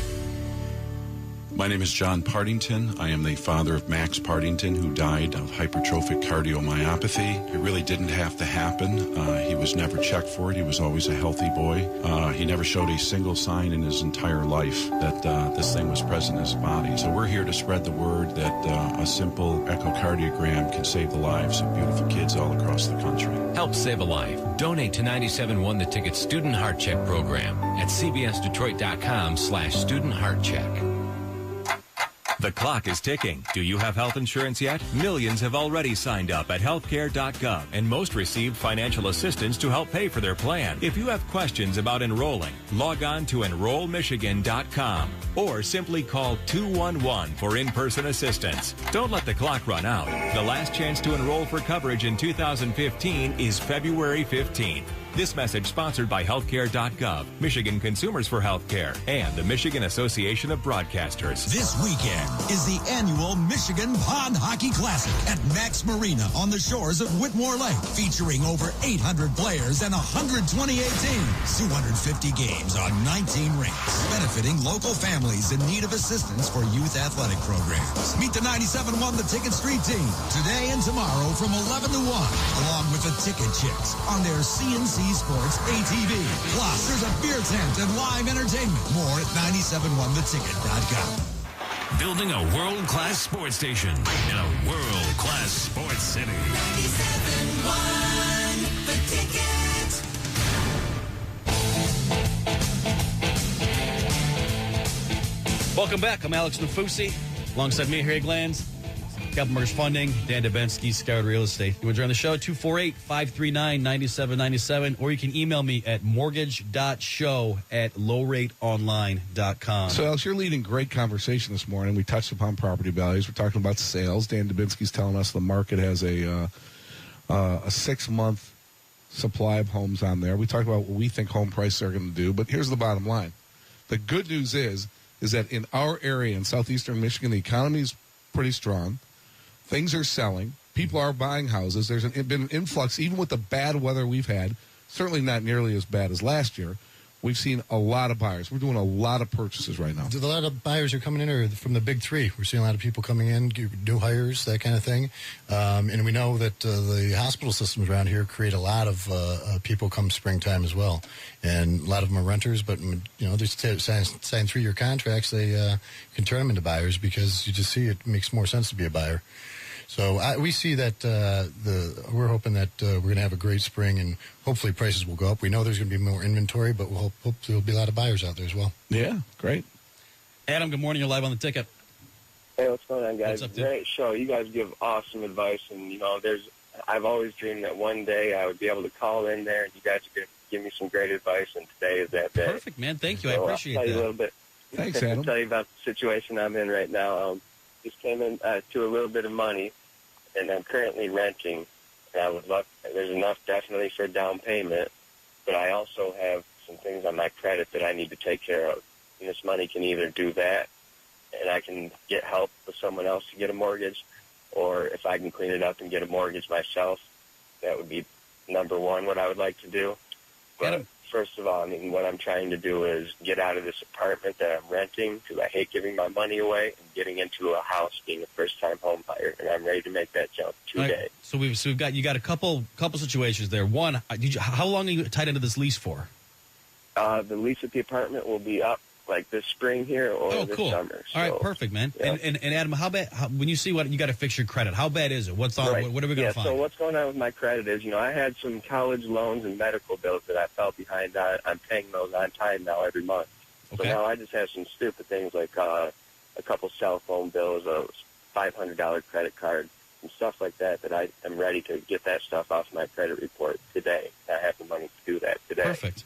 My name is John Partington. I am the father of Max Partington, who died of hypertrophic cardiomyopathy. It really didn't have to happen. He was never checked for it. He was always a healthy boy. He never showed a single sign in his entire life that this thing was present in his body. So we're here to spread the word that a simple echocardiogram can save the lives of beautiful kids all across the country. Help save a life. Donate to 97.1 The Ticket Student Heart Check Program at cbsdetroit.com/student heart check. The clock is ticking. Do you have health insurance yet? Millions have already signed up at healthcare.gov, and most received financial assistance to help pay for their plan. If you have questions about enrolling, log on to enrollmichigan.com or simply call 211 for in-person assistance. Don't let the clock run out. The last chance to enroll for coverage in 2015 is February 15th. This message sponsored by healthcare.gov, Michigan Consumers for Healthcare, and the Michigan Association of Broadcasters. This weekend is the annual Michigan Pond Hockey Classic at Max Marina on the shores of Whitmore Lake, featuring over 800 players and 128 teams, 250 games on 19 rinks, benefiting local families in need of assistance for youth athletic programs. Meet the 97.1 The Ticket Street team today and tomorrow from 11 to 1, along with the Ticket Chicks on their CNC Sports ATV. Plus, there's a beer tent and live entertainment. More at 971theticket.com. Building a world-class sports station in a world-class sports city. 97.1 The Ticket. Welcome back. I'm Alex Nafusi. Alongside me, Harry Glanz, Capital Mortgage Funding, Dan Dubensky, Skyward Real Estate. You want to join the show? 248-539-9797, or you can email me at mortgage.show@lowrateonline.com. So, Alex, you're leading great conversation this morning. We touched upon property values. We're talking about sales. Dan Dubensky's telling us the market has a 6-month supply of homes on there. We talked about what we think home prices are going to do, but here's the bottom line. The good news is that in our area in southeastern Michigan, the economy is pretty strong. Things are selling. People are buying houses. There's been an influx, even with the bad weather we've had, certainly not nearly as bad as last year. We've seen a lot of buyers. We're doing a lot of purchases right now. A lot of buyers are coming in or from the big three. We're seeing a lot of people coming in, new hires, that kind of thing. And we know that the hospital systems around here create a lot of people come springtime as well. And a lot of them are renters, but, you know, they sign 3-year contracts. They can turn them into buyers because you just see it makes more sense to be a buyer. So we see that we're hoping that we're going to have a great spring, and hopefully prices will go up. We know there's going to be more inventory, but we'll hope there'll be a lot of buyers out there as well. Yeah, great. Adam, good morning. You're live on the ticket. Hey, what's going on, guys? What's up, dude? Great show. You guys give awesome advice, and, you know, I've always dreamed that one day I would be able to call in there, and you guys are going to give me some great advice, and today is that day. Perfect, man. Thank you. So I appreciate I'll tell that. you a little bit. Thanks, Adam. I'll tell you about the situation I'm in right now. just came in to a little bit of money, and I'm currently renting. And I would love, there's enough definitely for a down payment, but I also have some things on my credit that I need to take care of. And this money can either do that, and I can get help with someone else to get a mortgage, or if I can clean it up and get a mortgage myself, that would be number one what I would like to do. But first of all, I mean, what I'm trying to do is get out of this apartment that I'm renting, because I hate giving my money away, and getting into a house, being a first-time home buyer, and I'm ready to make that jump today. Right. So we've got a couple situations there. One, how long are you tied into this lease for? The lease at the apartment will be up like this spring here or this summer. So, all right, perfect, man. Yeah. And Adam, when you see what you got to fix your credit, how bad is it? What's on? Right. What are we going to find? So what's going on with my credit is, I had some college loans and medical bills that I fell behind on. I'm paying those on time now every month. Okay. So now I just have some stupid things like a couple cell phone bills, a $500 credit card, and stuff like that I am ready to get that stuff off my credit report today. I have the money to do that today. Perfect.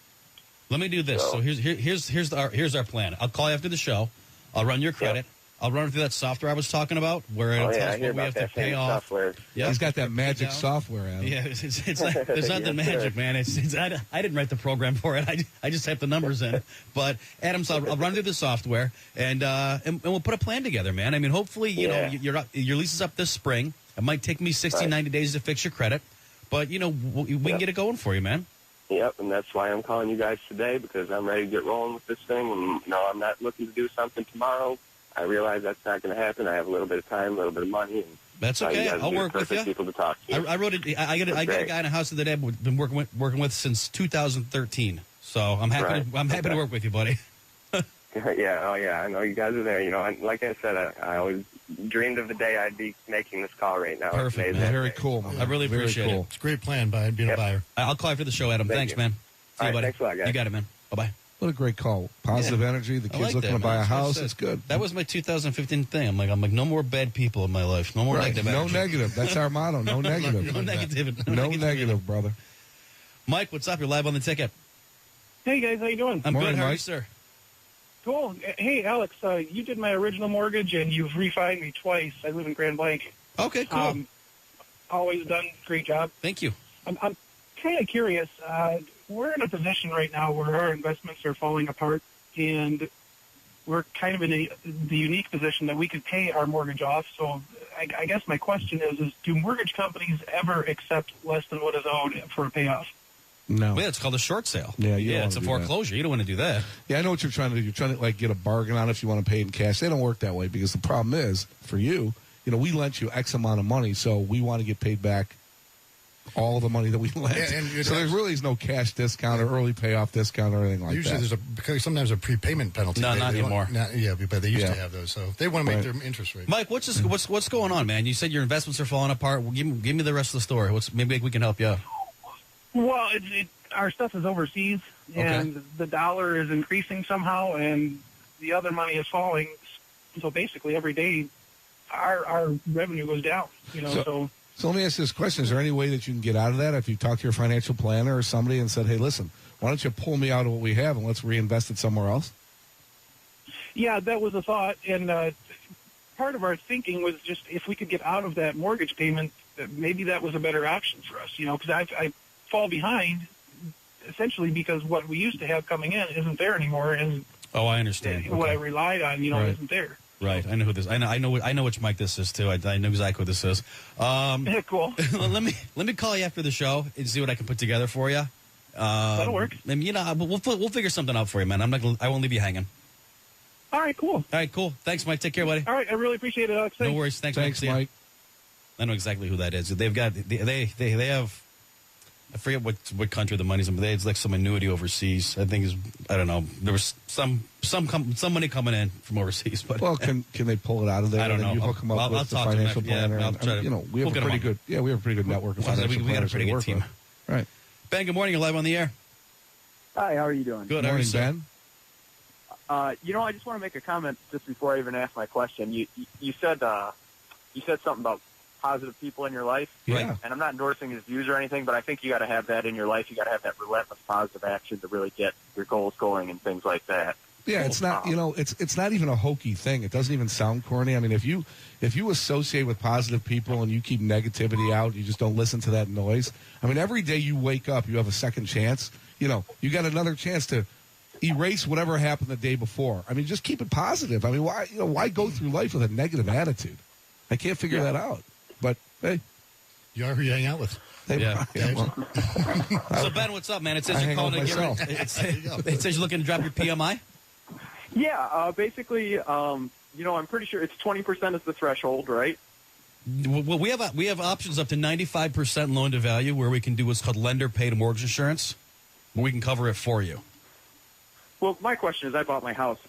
Let me do this. So here's our plan. I'll call you after the show. I'll run your credit. Yep. I'll run through that software I was talking about, where it tells us what we have to pay off. Software. Yep. He's got that magic software, Adam. Yeah, it's like, there's nothing magic, man. I didn't write the program for it. I just typed the numbers in. But Adam, so I'll run through the software, and we'll put a plan together, man. I mean, hopefully, your lease is up this spring. It might take me 60, 90 days to fix your credit, but we can get it going for you, man. Yep, and that's why I'm calling you guys today, because I'm ready to get rolling with this thing. And I'm not looking to do something tomorrow. I realize that's not going to happen. I have a little bit of time, a little bit of money. And that's okay. I'll work with you. People to talk to. I wrote it. I got a guy in a house that I've been working with since 2013. So I'm happy. I'm happy to work with you, buddy. Yeah. Oh, yeah. I know you guys are there. And like I said, I always dreamed of the day I'd be making this call right now. Perfect. Very cool, man. I really appreciate it. It's a great plan by being a buyer. I'll call you after the show, Adam. Thanks, man. See you, buddy. Thanks a lot, guys. You got it, man. Bye-bye. What a great call. Positive energy. The kids looking to buy a house. It's good. That was my 2015 thing. I'm like, no more bad people in my life. No more negative energy. No negative. That's our motto. No negative. No negative. No negative, brother. Mike, what's up? You're live on the ticket. Hey, guys. How you doing? I'm Morning, good. How are you, Mike. sir? Cool. Hey, Alex, you did my original mortgage, and you've refied me twice. I live in Grand Blanc. Okay, cool. Always done. Great job. Thank you. I'm kind of curious. We're in a position right now where our investments are falling apart, and we're kind of in the unique position that we could pay our mortgage off. So I guess my question is do mortgage companies ever accept less than what is owed for a payoff? No. Yeah, it's called a short sale. Yeah, it's a foreclosure. You don't want to do that. Yeah, I know what you're trying to do. You're trying to get a bargain on it if you want to pay in cash. They don't work that way, because the problem is, for you, we lent you X amount of money, so we want to get paid back all the money that we lent. And so there really is no cash discount or early payoff discount or anything like usually that. there's sometimes a prepayment penalty. No, not anymore. But they used to have those, so they want to make their interest rate. Mike, what's going on, man? You said your investments are falling apart. Well, give me the rest of the story. Maybe we can help you out. Well, our stuff is overseas, and the dollar is increasing somehow, and the other money is falling. So basically, every day, our revenue goes down. So let me ask you this question. Is there any way that you can get out of that if you talk to your financial planner or somebody and said, hey, listen, why don't you pull me out of what we have and let's reinvest it somewhere else? Yeah, that was a thought. And part of our thinking was just if we could get out of that mortgage payment, maybe that was a better option for us, because I fall behind essentially because what we used to have coming in isn't there anymore. And I understand. What I relied on, isn't there. Right, I know who this. I know which Mike this is too. I know exactly who this is. Cool. let me call you after the show and see what I can put together for you. That'll work. And we'll figure something out for you, man. I won't leave you hanging. All right, cool. All right, cool. Thanks, Mike. Take care, buddy. All right, I really appreciate it, Alex. No worries. Thanks Mike. I know exactly who that is. They've got they have. I forget what country the money's in, but it's like some annuity overseas. I think I don't know. There was some money coming in from overseas, but can they pull it out of there? I don't know. You hook them up with the financial planner. We have a pretty good network of financial planners. We got a pretty good team. Right. Ben, good morning. You're live on the air. Hi. How are you doing? Good. Morning, Ben. I just want to make a comment just before I even ask my question. You said something about positive people in your life. Yeah. And I'm not endorsing his views or anything, but I think you got to have that in your life. You got to have that relentless positive action to really get your goals going and things like that. Yeah, it's not. It's not even a hokey thing. It doesn't even sound corny. I mean, if you associate with positive people and you keep negativity out, you just don't listen to that noise. I mean, every day you wake up, you have a second chance. You got another chance to erase whatever happened the day before. I mean, just keep it positive. I mean, why go through life with a negative attitude? I can't figure that out. But hey, you are who you hang out with. Yeah. Well. So Ben, what's up, man? It says you're calling to get. It says you're looking to drop your PMI. Yeah, basically, I'm pretty sure it's 20% is the threshold, right? Well, we have options up to 95% loan to value, where we can do what's called lender paid mortgage insurance, where we can cover it for you. Well, my question is, I bought my house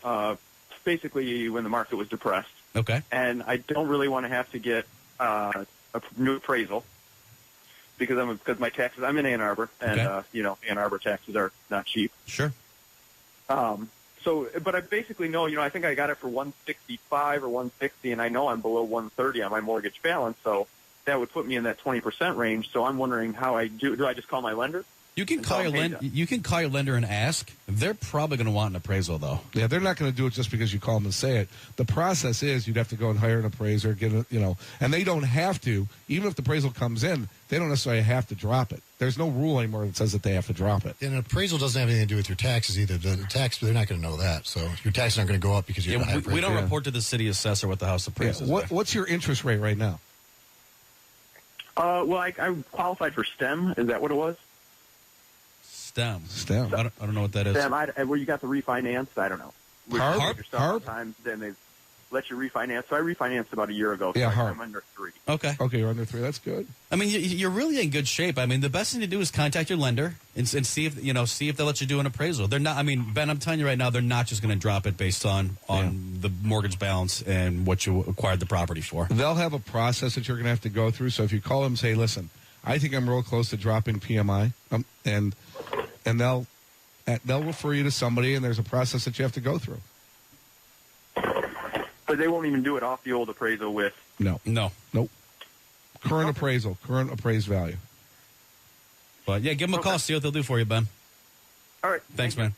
basically when the market was depressed. Okay. And I don't really want to have to get a new appraisal because my taxes. I'm in Ann Arbor, and Ann Arbor taxes are not cheap. Sure. But I basically know, I think I got it for $165 or $160, and I know I'm below $130 on my mortgage balance, so that would put me in that 20% range. So I'm wondering how I do. Do I just call my lender? You can call your lender and ask. They're probably going to want an appraisal, though. Yeah, they're not going to do it just because you call them and say it. The process is you'd have to go and hire an appraiser, and they don't have to. Even if the appraisal comes in, they don't necessarily have to drop it. There's no rule anymore that says that they have to drop it. And an appraisal doesn't have anything to do with your taxes either. The tax, they're not going to know that. So your taxes aren't going to go up because you're not we don't report to the city assessor what the house appraises. Yeah. What's your interest rate right now? Well, I qualified for STEM. Is that what it was? STEM. I don't know what that is. STEM, where you got the refinance, I don't know. HARP? Sometimes then they let you refinance. So I refinanced about a year ago. So I'm under 3. Okay, you're under 3. That's good. I mean, you're really in good shape. I mean, the best thing to do is contact your lender and see if they'll let you do an appraisal. They're not. I mean, Ben, I'm telling you right now, they're not just going to drop it based on the mortgage balance and what you acquired the property for. They'll have a process that you're going to have to go through. So if you call them and say, listen, I think I'm real close to dropping PMI, and they'll refer you to somebody, and there's a process that you have to go through. But they won't even do it off the old appraisal with... No. Nope. Current appraisal, current appraised value. But, yeah, give them a call, see what they'll do for you, Ben. All right. Thanks, man.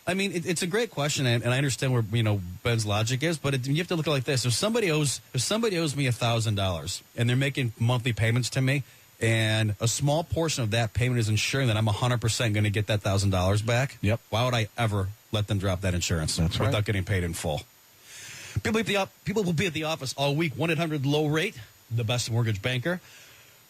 I mean, it's a great question, and I understand where Ben's logic is, but you have to look at it like this. If somebody owes me $1,000, and they're making monthly payments to me, and a small portion of that payment is ensuring that I'm 100% going to get that $1,000 back. Yep. Why would I ever let them drop that insurance without getting paid in full? People will be at the office all week. 1-800-LOW-RATE, the best mortgage banker.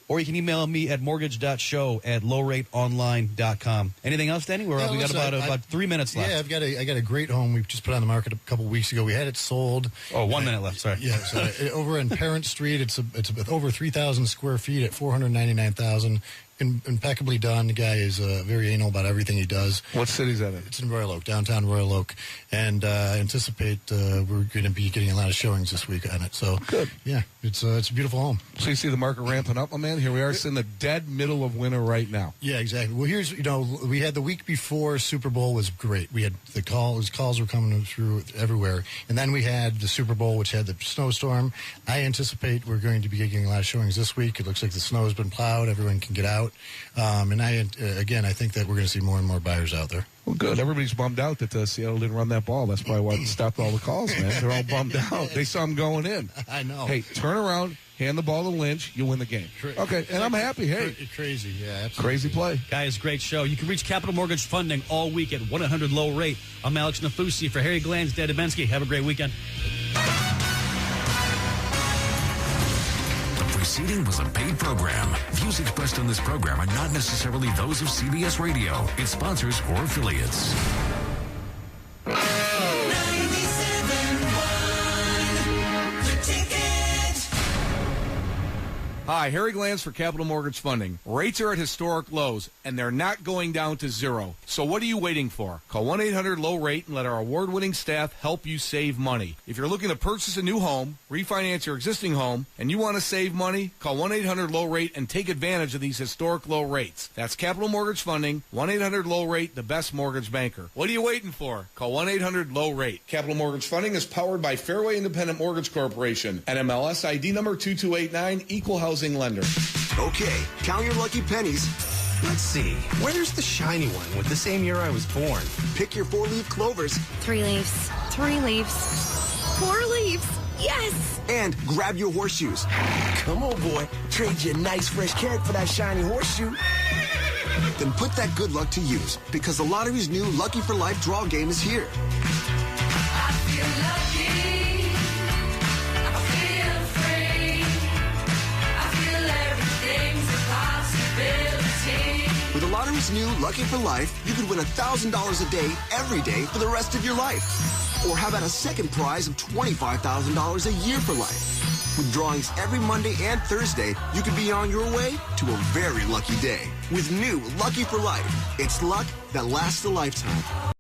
Or you can email me at mortgage.show@lowrateonline.com. Anything else, Danny? We got about 3 minutes left. Yeah, I got a great home we just put on the market a couple weeks ago. We had it sold. Oh, 1 minute left. Sorry. Yeah, so over in Parent Street, it's over 3,000 square feet at $499,000. Impeccably done. The guy is very anal about everything he does. What city is that in? It's in Royal Oak, downtown Royal Oak. And I anticipate we're going to be getting a lot of showings this week on it. So good. Yeah, it's a beautiful home. So you see the market ramping up, my man? Here we are in the dead middle of winter right now. Yeah, exactly. Well, here's, we had the week before Super Bowl was great. We had the calls were coming through everywhere. And then we had the Super Bowl, which had the snowstorm. I anticipate we're going to be getting a lot of showings this week. It looks like the snow has been plowed. Everyone can get out. And I think that we're going to see more and more buyers out there. Well, good. Everybody's bummed out that Seattle didn't run that ball. That's probably why it stopped all the calls, man. They're all bummed out. They saw him going in. I know. Hey, turn around, hand the ball to Lynch, you win the game. Okay, and I'm happy. Hey. Crazy, yeah, absolutely. Crazy play. Guys, great show. You can reach Capital Mortgage Funding all week at 1-800-LOW-RATE. I'm Alex Nafusi for Harry Glanz, Dan Dubensky. Have a great weekend. Proceeding was a paid program. Views expressed on this program are not necessarily those of CBS Radio, its sponsors, or affiliates. Hi, Harry Glanz for Capital Mortgage Funding. Rates are at historic lows, and they're not going down to zero. So what are you waiting for? Call 1-800-LOW-RATE and let our award-winning staff help you save money. If you're looking to purchase a new home, refinance your existing home, and you want to save money, call 1-800-LOW-RATE and take advantage of these historic low rates. That's Capital Mortgage Funding, 1-800-LOW-RATE, the best mortgage banker. What are you waiting for? Call 1-800-LOW-RATE. Capital Mortgage Funding is powered by Fairway Independent Mortgage Corporation, NMLS ID number 2289, Equal Housing Lender. Okay, count your lucky pennies. Let's see. Where's the shiny one with the same year I was born? Pick your 4-leaf clovers. 3 leaves. 3 leaves. 4 leaves. Yes! And grab your horseshoes. Come on, boy. Trade your nice fresh carrot for that shiny horseshoe. Then put that good luck to use, because the lottery's new Lucky for Life draw game is here. I feel lucky. I feel free. I feel everything's a possibility. With the lottery's new Lucky for Life, you could win $1,000 a day, every day, for the rest of your life. Or how about a second prize of $25,000 a year for life? With drawings every Monday and Thursday, you could be on your way to a very lucky day. With new Lucky for Life, it's luck that lasts a lifetime.